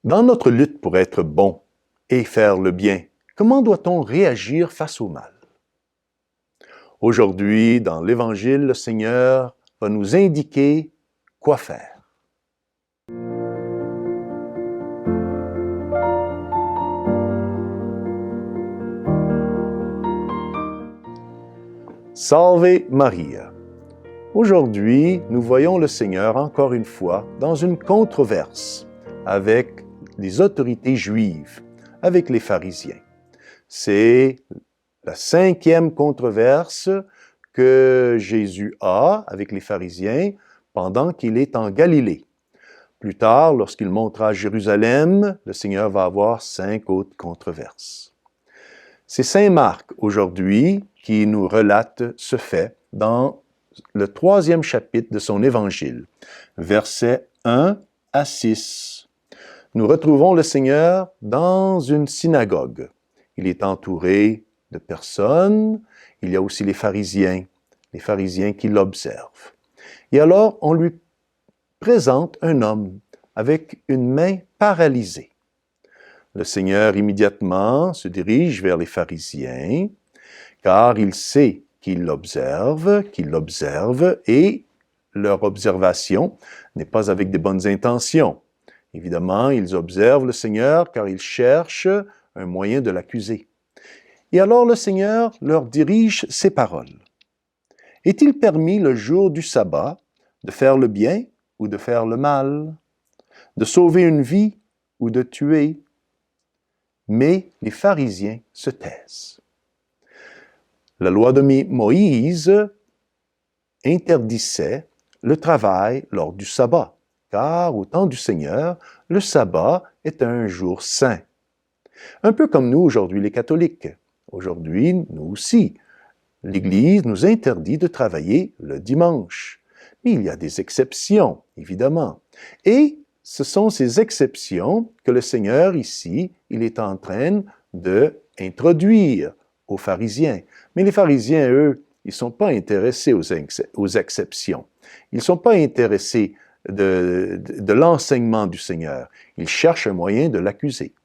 Dans notre lutte pour être bon et faire le bien, comment doit-on réagir face au mal? Aujourd'hui, dans l'Évangile, le Seigneur va nous indiquer quoi faire. Salve Maria. Aujourd'hui, nous voyons le Seigneur encore une fois dans une controverse avec les autorités juives, avec les pharisiens. C'est la 5e controverse que Jésus a avec les pharisiens pendant qu'il est en Galilée. Plus tard, lorsqu'il montera à Jérusalem, le Seigneur va avoir 5 autres controverses. C'est saint Marc, aujourd'hui, qui nous relate ce fait dans le 3e chapitre de son Évangile, versets 1 à 6. Nous retrouvons le Seigneur dans une synagogue. Il est entouré de personnes. Il y a aussi les pharisiens qui l'observent. Et alors, on lui présente un homme avec une main paralysée. Le Seigneur immédiatement se dirige vers les pharisiens, car il sait qu'ils l'observent, et leur observation n'est pas avec de bonnes intentions. Évidemment, ils observent le Seigneur car ils cherchent un moyen de l'accuser. Et alors le Seigneur leur dirige ces paroles. Est-il permis le jour du sabbat de faire le bien ou de faire le mal, de sauver une vie ou de tuer? Mais les pharisiens se taisent. La loi de Moïse interdisait le travail lors du sabbat, car au temps du Seigneur, le sabbat est un jour saint. Un peu comme nous aujourd'hui les catholiques. Aujourd'hui, nous aussi, l'Église nous interdit de travailler le dimanche. Mais il y a des exceptions, évidemment. Et ce sont ces exceptions que le Seigneur, ici, il est en train d'introduire aux pharisiens. Mais les pharisiens, eux, ils ne sont pas intéressés aux exceptions. Ils ne sont pas intéressés de l'enseignement du Seigneur. Ils cherchent un moyen de l'accuser.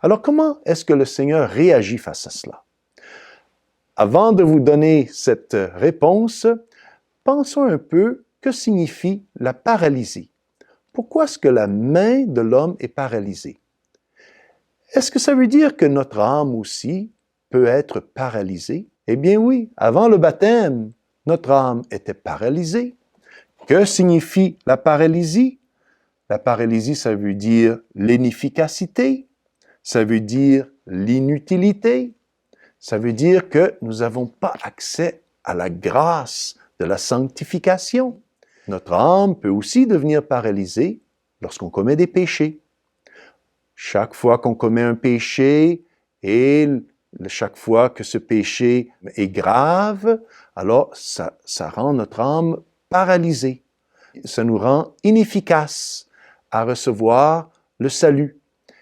Alors, comment est-ce que le Seigneur réagit face à cela? Avant de vous donner cette réponse, pensons un peu que signifie la paralysie. Pourquoi est-ce que la main de l'homme est paralysée? Est-ce que ça veut dire que notre âme aussi peut être paralysée? Eh bien oui, avant le baptême, notre âme était paralysée. Que signifie la paralysie? La paralysie, ça veut dire l'inefficacité, ça veut dire l'inutilité, ça veut dire que nous n'avons pas accès à la grâce de la sanctification. Notre âme peut aussi devenir paralysée lorsqu'on commet des péchés. Chaque fois qu'on commet un péché et chaque fois que ce péché est grave, alors ça rend notre âme paralysée. Ça nous rend inefficaces à recevoir le salut.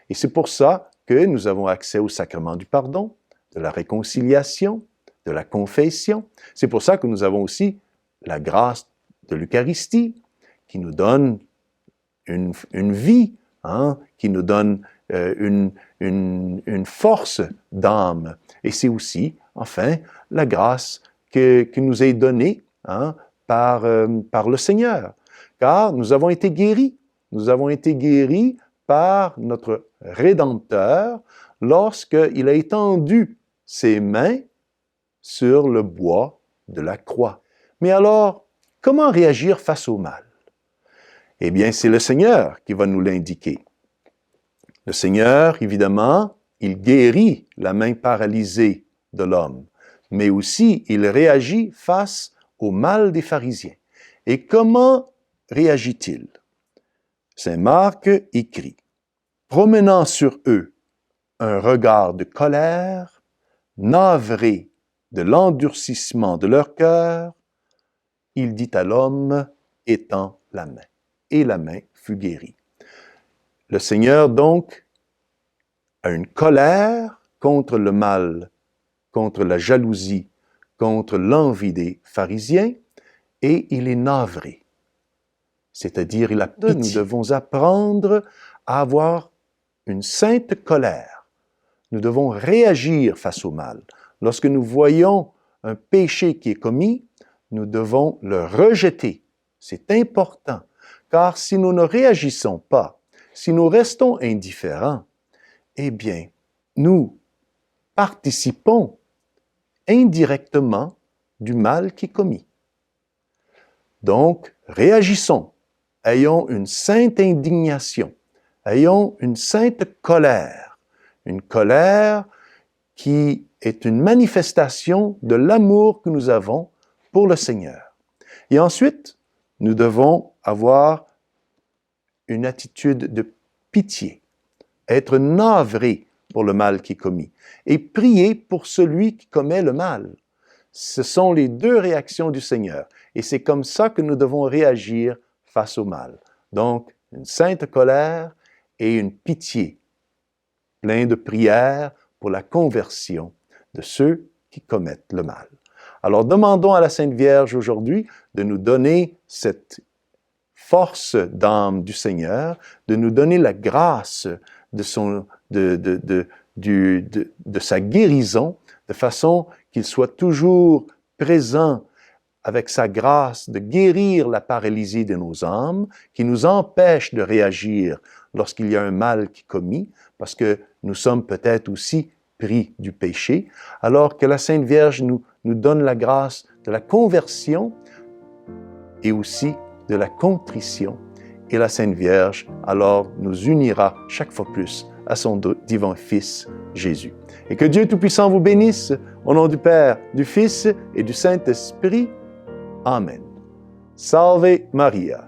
Et c'est pour ça que nous avons accès au sacrement du pardon, de la réconciliation, de la confession. C'est pour ça que nous avons aussi la grâce de l'Eucharistie qui nous donne une vie, qui nous donne une force d'âme. Et c'est aussi, enfin, la grâce qui nous est donnée par le Seigneur. Car nous avons été guéris. Nous avons été guéris par notre Rédempteur lorsqu'il a étendu ses mains sur le bois de la croix. Mais alors, comment réagir face au mal? Eh bien, c'est le Seigneur qui va nous l'indiquer. Le Seigneur, évidemment, il guérit la main paralysée de l'homme, mais aussi il réagit face au mal des pharisiens. Et comment réagit-il? Saint Marc écrit, « Promenant sur eux un regard de colère, navré de l'endurcissement de leur cœur, il dit à l'homme, étends la main. Et la main fut guérie. » Le Seigneur, donc, a une colère contre le mal, contre la jalousie, contre l'envie des pharisiens, et il est navré. C'est-à-dire, il a pitié. Nous devons apprendre à avoir une sainte colère. Nous devons réagir face au mal. Lorsque nous voyons un péché qui est commis, nous devons le rejeter. C'est important, car si nous ne réagissons pas, si nous restons indifférents, eh bien, nous participons indirectement du mal qui est commis. Donc, réagissons, ayons une sainte indignation, ayons une sainte colère, une colère qui est une manifestation de l'amour que nous avons pour le Seigneur. Et ensuite, nous devons avoir une attitude de pitié, être navré pour le mal qui est commis et prier pour celui qui commet le mal. Ce sont les deux réactions du Seigneur et c'est comme ça que nous devons réagir face au mal. Donc, une sainte colère et une pitié, plein de prières pour la conversion de ceux qui commettent le mal. Alors, demandons à la Sainte Vierge aujourd'hui de nous donner cette force d'âme du Seigneur, de nous donner la grâce de sa guérison, de façon qu'il soit toujours présent avec sa grâce de guérir la paralysie de nos âmes, qui nous empêche de réagir lorsqu'il y a un mal qui est commis, parce que nous sommes peut-être aussi pris du péché, alors que la Sainte Vierge nous donne la grâce de la conversion et aussi de la contrition. Et la Sainte Vierge, alors, nous unira chaque fois plus à son divin Fils, Jésus. Et que Dieu Tout-Puissant vous bénisse, au nom du Père, du Fils et du Saint-Esprit. Amen. Salve Maria.